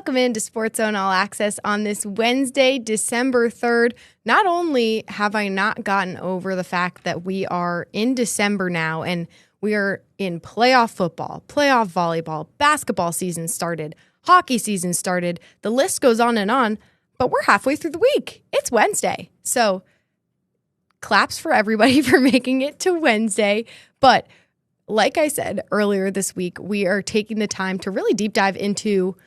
Welcome into SportsZone All Access on this Wednesday, December 3rd. Not only have I not gotten over the fact that we are in December now and we are in playoff football, playoff volleyball, basketball season started, hockey season started, the list goes on, but we're halfway through the week. It's Wednesday. So claps for everybody for making it to Wednesday. But like I said earlier this week, we are taking the time to really deep dive into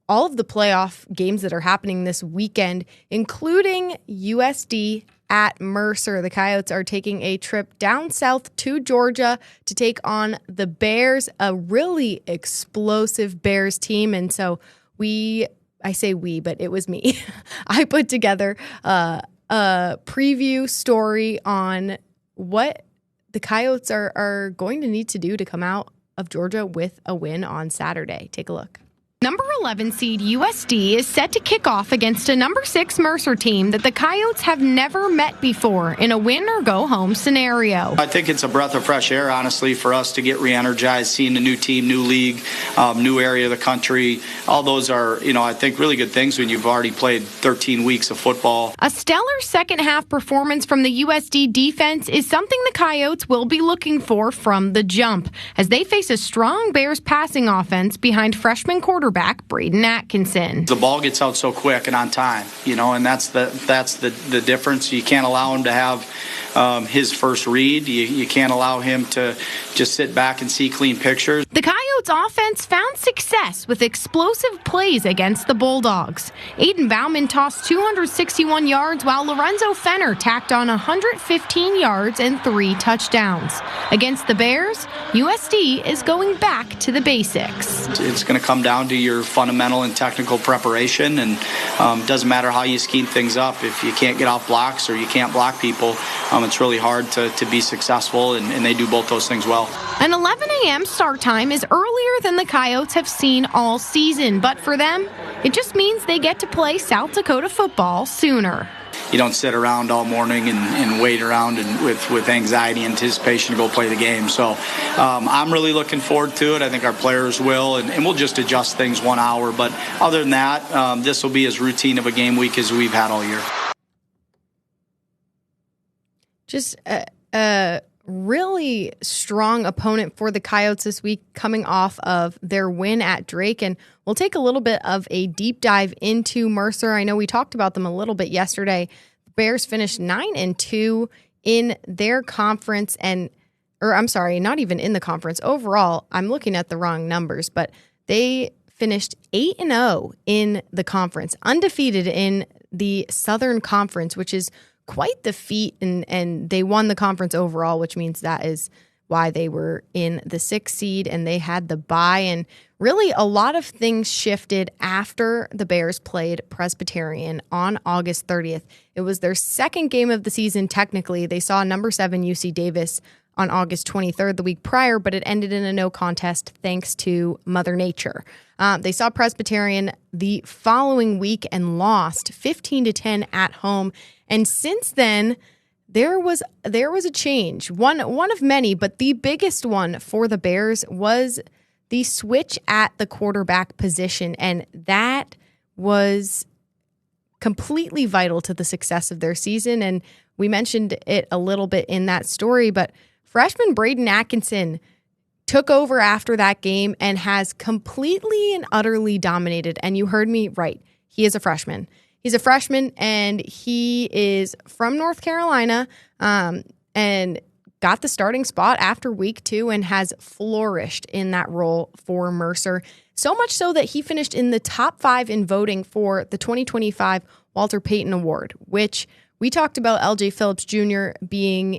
all of the playoff games that are happening this weekend, including USD at Mercer. The Coyotes are taking a trip down south to Georgia to take on the Bears, a really explosive Bears team. And so I say we, but it was me. I put together a preview story on what the Coyotes are going to need to do to come out of Georgia with a win on Saturday. Take a look. Number 11 seed USD is set to kick off against a number 6 Mercer team that the Coyotes have never met before in a win or go home scenario. I think it's a breath of fresh air, honestly, for us to get re-energized, seeing a new team, new league, new area of the country. All those are, I think really good things when you've already played 13 weeks of football. A stellar second half performance from the USD defense is something the Coyotes will be looking for from the jump as they face a strong Bears passing offense behind freshman quarterback Braden Atkinson. The ball gets out so quick and on time, and that's the difference. You can't allow him to have his first read. You can't allow him to just sit back and see clean pictures. The Coyotes offense found success with explosive plays against the Bulldogs. Aiden Bauman tossed 261 yards while Lorenzo Fenner tacked on 115 yards and 3 touchdowns. Against the Bears, USD is going back to the basics. It's going to come down to your fundamental and technical preparation, and it doesn't matter how you scheme things up. If you can't get off blocks or you can't block people, it's really hard to be successful, and they do both those things well. An 11 a.m. start time is earlier than the Coyotes have seen all season, but for them, it just means they get to play South Dakota football sooner. You don't sit around all morning and wait around and with anxiety, anticipation to go play the game. So I'm really looking forward to it. I think our players will, and we'll just adjust things 1 hour. But other than that, this will be as routine of a game week as we've had all year. Just a really strong opponent for the Coyotes this week, coming off of their win at Drake. And we'll take a little bit of a deep dive into Mercer. I know we talked about them a little bit yesterday. The Bears finished 9-2 in their conference, not even in the conference. Overall, I'm looking at the wrong numbers, but they finished 8-0 in the conference, undefeated in the Southern Conference, which is quite the feat, and they won the conference overall, which means that is why they were in the 6th seed and they had the bye. And really a lot of things shifted after the Bears played Presbyterian on August 30th. It was their second game of the season. Technically, they saw number 7 UC Davis on August 23rd, the week prior, but it ended in a no contest thanks to Mother Nature. They saw Presbyterian the following week and lost 15-10 at home. And since then, there was a change, one of many, but the biggest one for the Bears was the switch at the quarterback position, and that was completely vital to the success of their season. And we mentioned it a little bit in that story, but freshman Braden Atkinson took over after that game and has completely and utterly dominated. And you heard me right. He is a freshman. He's a freshman, and he is from North Carolina and got the starting spot after week 2 and has flourished in that role for Mercer. So much so that he finished in the top 5 in voting for the 2025 Walter Payton Award, which we talked about LJ Phillips Jr. being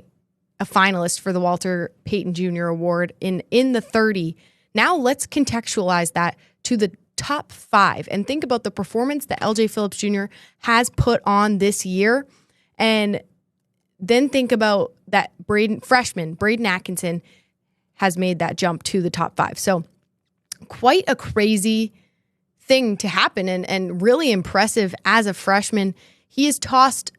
a finalist for the Walter Payton Jr. Award in the 30. Now let's contextualize that to the top 5 and think about the performance that LJ Phillips Jr. has put on this year, and then think about that freshman Braden Atkinson has made that jump to the top 5. So quite a crazy thing to happen, and really impressive as a freshman. He has tossed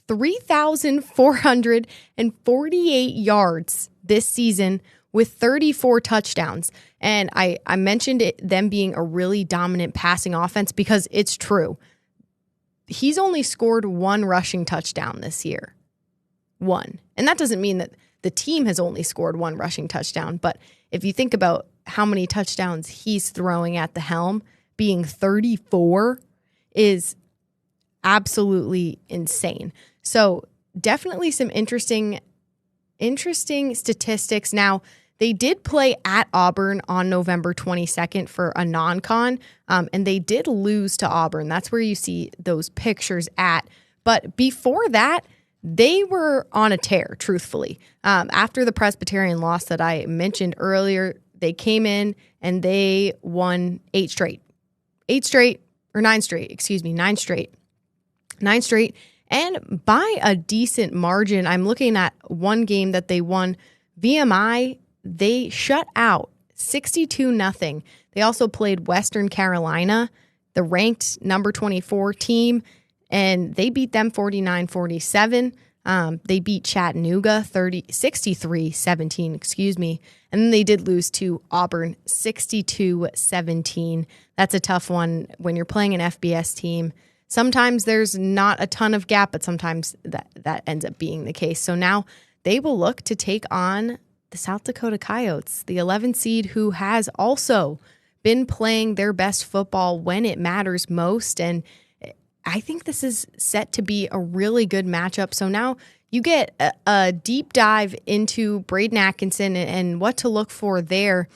3,448 yards this season with 34 touchdowns. And I mentioned them being a really dominant passing offense because it's true. He's only scored 1 rushing touchdown this year. 1. And that doesn't mean that the team has only scored 1 rushing touchdown. But if you think about how many touchdowns he's throwing at the helm, being 34 is absolutely insane. So definitely some interesting statistics. Now, they did play at Auburn on November 22nd for a non-con, and they did lose to Auburn. That's where you see those pictures at. But before that, they were on a tear, truthfully. After the Presbyterian loss that I mentioned earlier, they came in and they won 9 straight. 9 straight. And by a decent margin. I'm looking at one game that they won. VMI, they shut out 62-0. They also played Western Carolina, the ranked number 24 team, and they beat them 49-47. They beat Chattanooga 63-17, And then they did lose to Auburn 62-17. That's a tough one when you're playing an FBS team. Sometimes there's not a ton of gap, but sometimes that ends up being the case. So now they will look to take on the South Dakota Coyotes, the 11 seed, who has also been playing their best football when it matters most. And I think this is set to be a really good matchup. So now you get a deep dive into Braden Atkinson and what to look for there.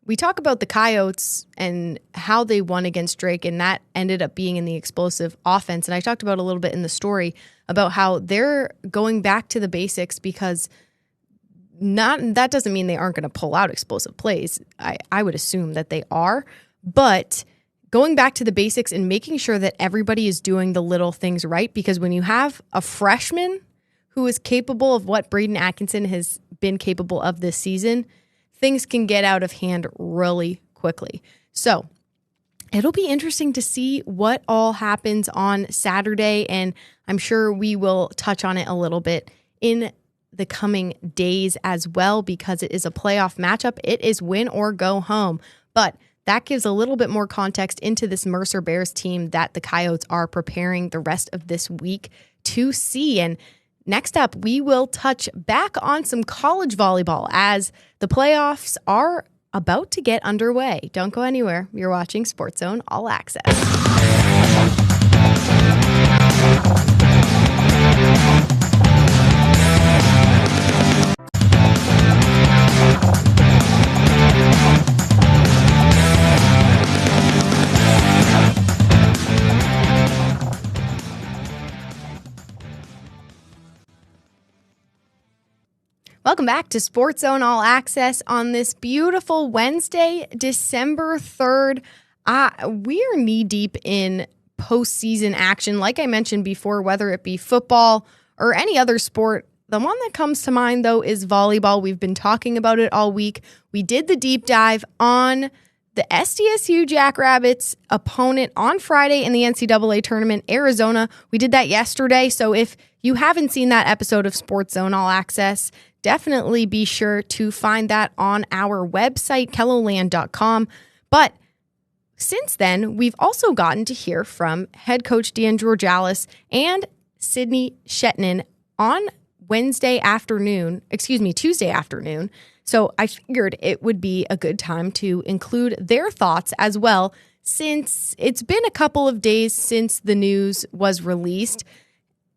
We talk about the Coyotes and how they won against Drake, and that ended up being in the explosive offense. And I talked about a little bit in the story about how they're going back to the basics because that doesn't mean they aren't going to pull out explosive plays. I would assume that they are, but going back to the basics and making sure that everybody is doing the little things right, because when you have a freshman who is capable of what Braden Atkinson has been capable of this season, things can get out of hand really quickly. So it'll be interesting to see what all happens on Saturday, and I'm sure we will touch on it a little bit in the coming days as well, because it is a playoff matchup. It is win or go home, but that gives a little bit more context into this Mercer Bears team that the Coyotes are preparing the rest of this week to see. And next up, we will touch back on some college volleyball as the playoffs are about to get underway. Don't go anywhere. You're watching SportsZone All Access. Welcome back to SportsZone All Access on this beautiful Wednesday, December 3rd. We are knee-deep in postseason action. Like I mentioned before, whether it be football or any other sport, the one that comes to mind, though, is volleyball. We've been talking about it all week. We did the deep dive on the SDSU Jackrabbits opponent on Friday in the NCAA Tournament, Arizona. We did that yesterday, so if you haven't seen that episode of SportsZone All Access, definitely be sure to find that on our website, KELOLAND.com. But since then, we've also gotten to hear from head coach Tuesday afternoon Sydney Shetnin on Tuesday afternoon. So I figured it would be a good time to include their thoughts as well, since it's been a couple of days since the news was released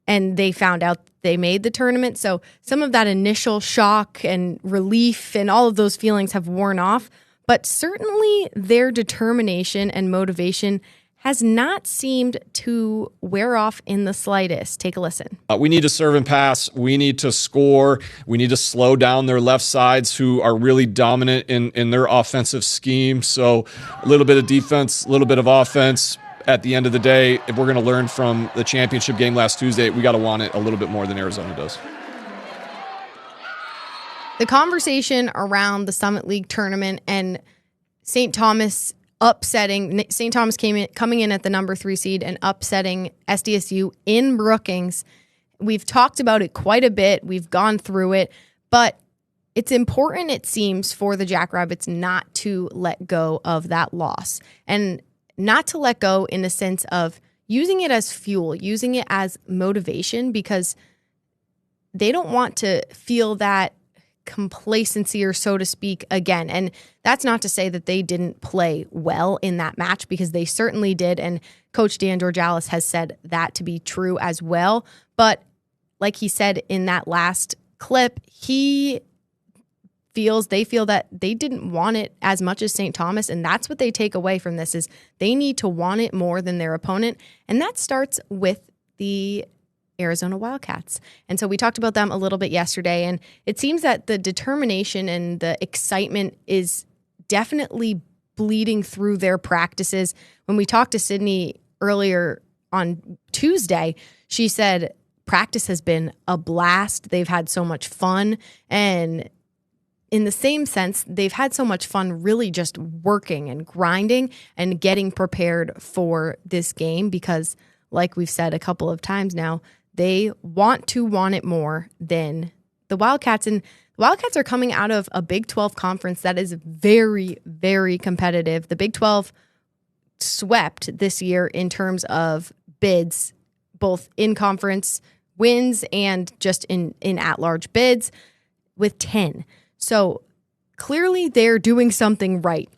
and they found out they made the tournament. So some of that initial shock and relief and all of those feelings have worn off, but certainly their determination and motivation has not seemed to wear off in the slightest. Take a listen. We need to serve and pass. We need to score. We need to slow down their left sides, who are really dominant in their offensive scheme. So a little bit of defense, a little bit of offense. At the end of the day, if we're going to learn from the championship game last Tuesday, we got to want it a little bit more than Arizona does. The conversation around the Summit League tournament and St. Thomas coming in at the number 3 seed and upsetting SDSU in Brookings. We've talked about it quite a bit. We've gone through it, but it's important, it seems, for the Jackrabbits not to let go of that loss, and not to let go in the sense of using it as fuel, using it as motivation, because they don't want to feel that complacency, or so to speak, again. And that's not to say that they didn't play well in that match, because they certainly did. And Coach Dan Georgalis has said that to be true as well. But like he said in that last clip, they feel that they didn't want it as much as St. Thomas. And that's what they take away from this, is they need to want it more than their opponent. And that starts with the Arizona Wildcats. And so we talked about them a little bit yesterday, and it seems that the determination and the excitement is definitely bleeding through their practices. When we talked to Sydney earlier on Tuesday, she said practice has been a blast. They've had so much fun, and in the same sense, they've had so much fun really just working and grinding and getting prepared for this game, because like we've said a couple of times now, they want it more than the Wildcats. And the Wildcats are coming out of a Big 12 conference that is very, very competitive. The Big 12 swept this year in terms of bids, both in conference wins and just in at-large bids, with 10. So clearly they're doing something right.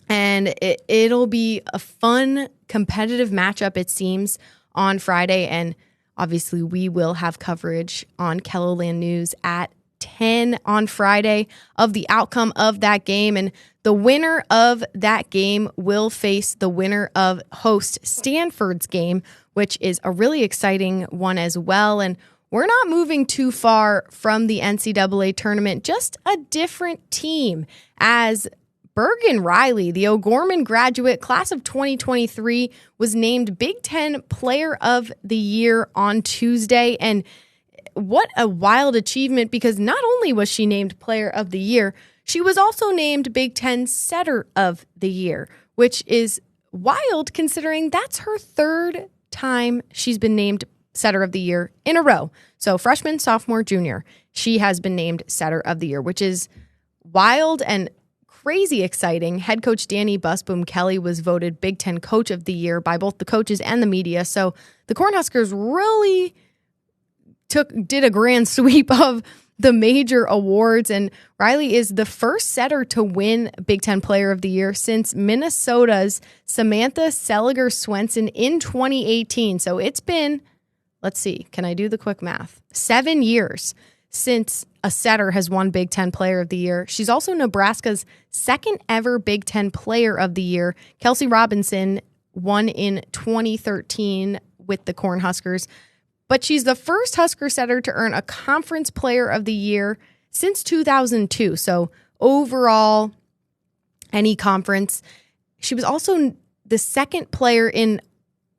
And it'll be a fun, competitive matchup, it seems, on Friday. And obviously, we will have coverage on KELOLAND News at 10 on Friday of the outcome of that game. And the winner of that game will face the winner of host Stanford's game, which is a really exciting one as well. And we're not moving too far from the NCAA tournament, just a different team, as Bergen Riley, the O'Gorman graduate, class of 2023, was named Big Ten Player of the Year on Tuesday. And what a wild achievement, because not only was she named Player of the Year, she was also named Big Ten Setter of the Year, which is wild considering that's her third time she's been named Setter of the Year in a row. So freshman, sophomore, junior, she has been named Setter of the Year, which is wild and crazy exciting. Head coach Danny Busboom Kelly was voted Big Ten Coach of the Year by both the coaches and the media. So the Cornhuskers really did a grand sweep of the major awards, and Riley is the first setter to win Big Ten Player of the Year since Minnesota's Samantha Seliger Swenson in 2018. So it's been, let's see, can I do the quick math? 7 years since a setter has won Big Ten Player of the Year. She's also Nebraska's second ever Big Ten Player of the Year. Kelsey Robinson won in 2013 with the Cornhuskers, but she's the first Husker setter to earn a Conference Player of the Year since 2002. So overall, any conference. She was also the second player in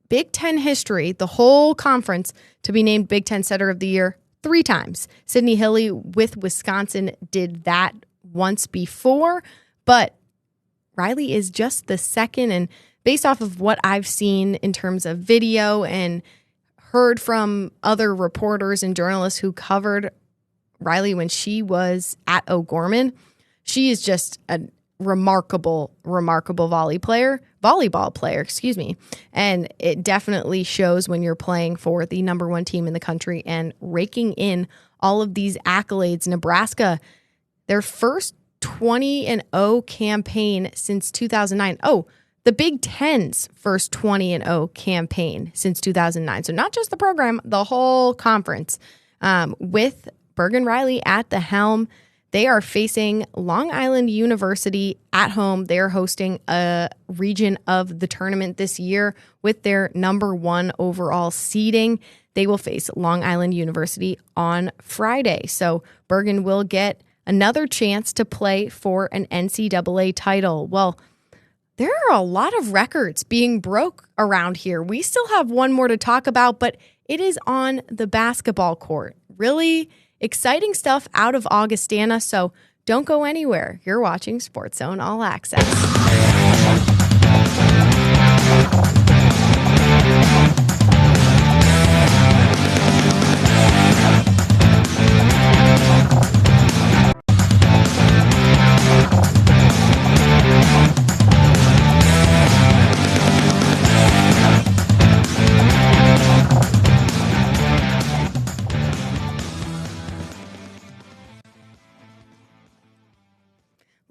Big Ten history, the whole conference, to be named Big Ten Setter of the Year 3 times. Sydney Hilley with Wisconsin did that once before, but Riley is just the second. And based off of what I've seen in terms of video and heard from other reporters and journalists who covered Riley when she was at O'Gorman, she is just a remarkable volleyball player, and it definitely shows when you're playing for the number 1 team in the country and raking in all of these accolades. Nebraska, their first 20-0 campaign since 2009. Oh, the Big Ten's first 20-0 campaign since 2009. So not just the program, the whole conference. With Bergen Riley at the helm, they are facing Long Island University at home. They are hosting a region of the tournament this year with their number 1 overall seeding. They will face Long Island University on Friday. So Bergen will get another chance to play for an NCAA title. Well, there are a lot of records being broke around here. We still have one more to talk about, but it is on the basketball court. Really exciting stuff out of Augustana, so don't go anywhere. You're watching SportsZone All Access.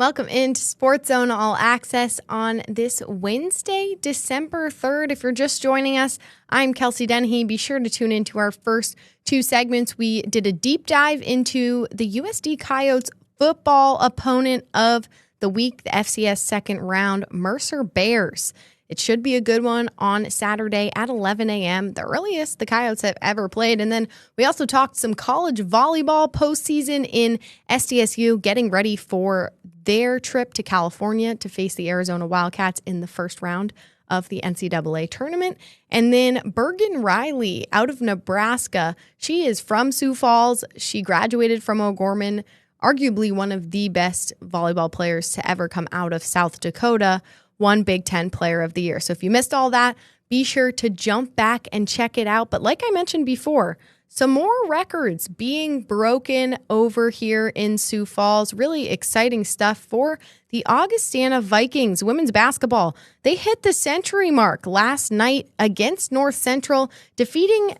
Welcome into SportsZone All Access on this Wednesday, December 3rd. If you're just joining us, I'm Kelsey Dennehy. Be sure to tune into our first two segments. We did a deep dive into the USD Coyotes football opponent of the week, the FCS second round, Mercer Bears. It should be a good one on Saturday at 11 a.m., the earliest the Coyotes have ever played. And then we also talked some college volleyball postseason in SDSU, getting ready for their trip to California to face the Arizona Wildcats in the first round of the NCAA Tournament. And then Bergen Riley out of Nebraska. She is from Sioux Falls. She graduated from O'Gorman, arguably one of the best volleyball players to ever come out of South Dakota, one Big Ten Player of the Year. So if you missed all that, be sure to jump back and check it out. But like I mentioned before, some more records being broken over here in Sioux Falls. Really exciting stuff for the Augustana Vikings women's basketball. They hit the century mark last night against North Central, defeating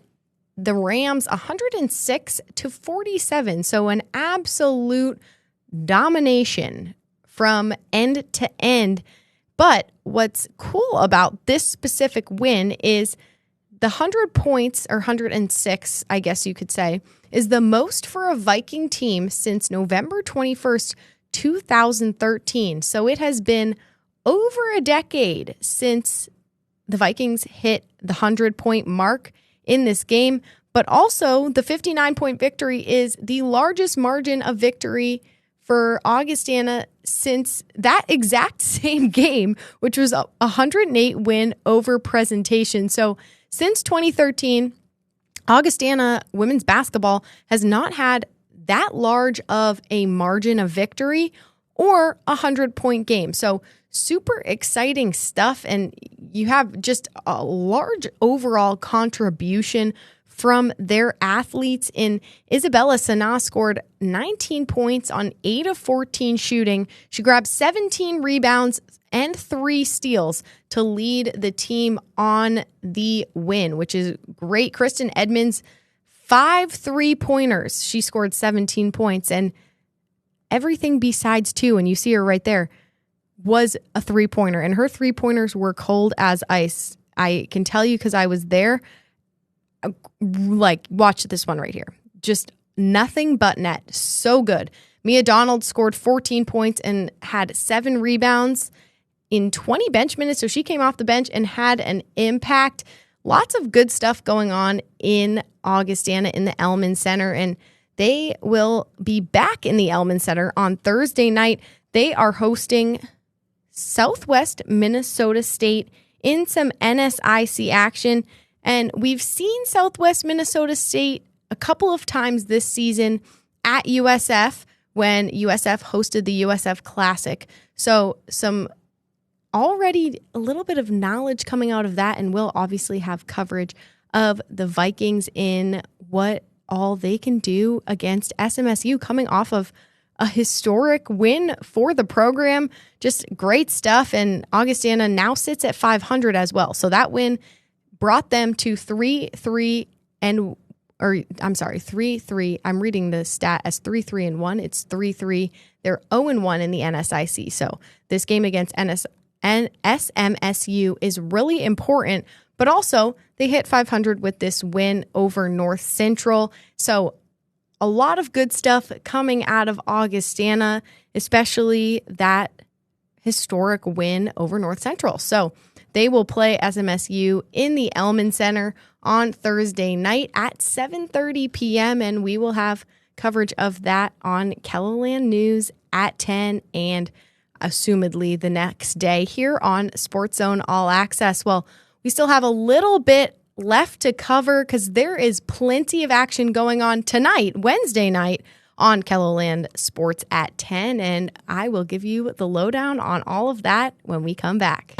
the Rams 106-47. So an absolute domination from end to end. But what's cool about this specific win is the 100 points, or 106, I guess you could say, is the most for a Viking team since November 21st, 2013. So it has been over a decade since the Vikings hit the 100-point mark in this game. But also, the 59-point victory is the largest margin of victory for Augustana since that exact same game, which was a 108 win over Presentation. So since 2013, Augustana women's basketball has not had that large of a margin of victory or a 100-point game. So super exciting stuff. And you have just a large overall contribution from their athletes. In Isabella Sana scored 19 points on 8 of 14 shooting. She grabbed 17 rebounds and 3 steals to lead the team on the win, which is great. Kristen Edmonds, 5 3-pointers. She scored 17 points, and everything besides 2, and you see her right there, was a 3-pointer, and her 3-pointers were cold as ice. I can tell you because I was there. Like, watch this one right here. Just nothing but net. So good. Mia Donald scored 14 points and had 7 rebounds in 20 bench minutes. So she came off the bench and had an impact. Lots of good stuff going on in Augustana in the Elman Center. And they will be back in the Elman Center on Thursday night. They are hosting Southwest Minnesota State in some NSIC action. And we've seen Southwest Minnesota State a couple of times this season at USF when USF hosted the USF Classic. So some already a little bit of knowledge coming out of that, and we'll obviously have coverage of the Vikings in what all they can do against SMSU coming off of a historic win for the program. Just great stuff, and Augustana now sits at 500 as well. So that win brought them to 3-3. I'm reading the stat as 3-3-1. It's 3-3. They're 0-1 in the NSIC. So this game against SMSU is really important, but also they hit 500 with this win over North Central. So a lot of good stuff coming out of Augustana, especially that historic win over North Central. So they will play SMSU in the Elman Center on Thursday night at 7:30 p.m., and we will have coverage of that on KELOLAND News at 10 and assumedly the next day here on SportsZone All Access. Well, we still have a little bit left to cover because there is plenty of action going on tonight, Wednesday night, on KELOLAND Sports at 10, and I will give you the lowdown on all of that when we come back.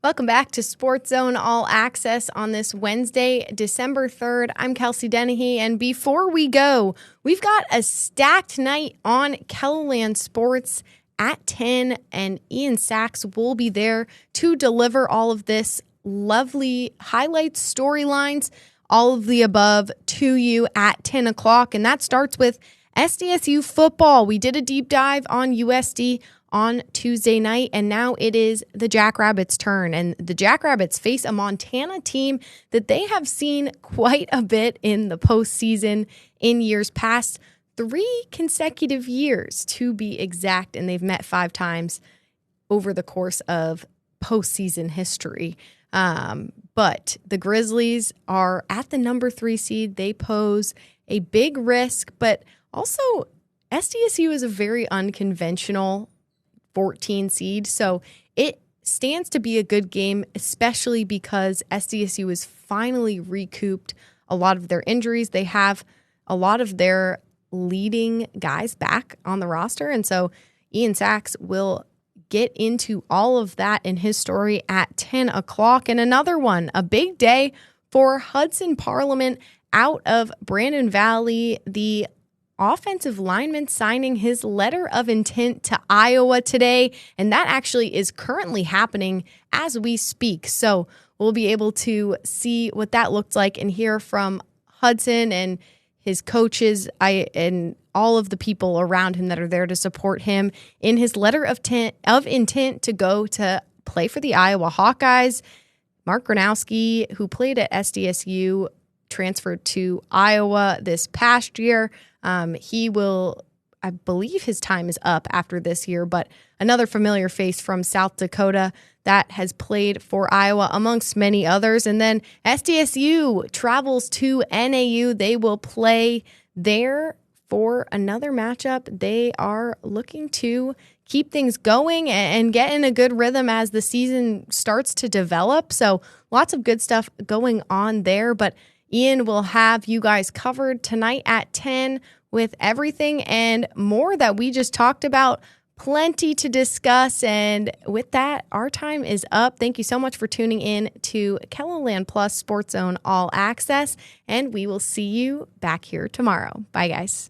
Welcome back to SportsZone All Access on this Wednesday, December 3rd. I'm Kelsey Dennehy, and before we go, we've got a stacked night on KELOLAND Sports at 10, and Ian Sachs will be there to deliver all of this lovely highlights, storylines, all of the above to you at 10 o'clock, and that starts with SDSU football. We did a deep dive on USD on Tuesday night, and now it is the Jackrabbits' turn. And the Jackrabbits face a Montana team that they have seen quite a bit in the postseason in years past, 3 consecutive years to be exact, and they've met 5 times over the course of postseason history. But the Grizzlies are at the number 3 seed. They pose a big risk, but also SDSU is a very unconventional 14 seed, so it stands to be a good game, especially because SDSU has finally recouped a lot of their injuries. They have a lot of their leading guys back on the roster, and so Ian Sachs will get into all of that in his story at 10 o'clock. And another one, a big day for Hudson Parliament out of Brandon Valley, the offensive lineman signing his letter of intent to Iowa today, and that actually is currently happening as we speak. So we'll be able to see what that looked like and hear from Hudson and his coaches and all of the people around him that are there to support him in his letter of intent to go to play for the Iowa Hawkeyes. Mark Gronowski, who played at SDSU, transferred to Iowa this past year. He will, I believe his time is up after this year, but another familiar face from South Dakota that has played for Iowa amongst many others. And then SDSU travels to NAU. They will play there for another matchup. They are looking to keep things going and get in a good rhythm as the season starts to develop. So lots of good stuff going on there, but Ian will have you guys covered tonight at 10 with everything and more that we just talked about. Plenty to discuss. And with that, our time is up. Thank you so much for tuning in to KELOLAND Plus SportsZone All Access, and we will see you back here tomorrow. Bye, guys.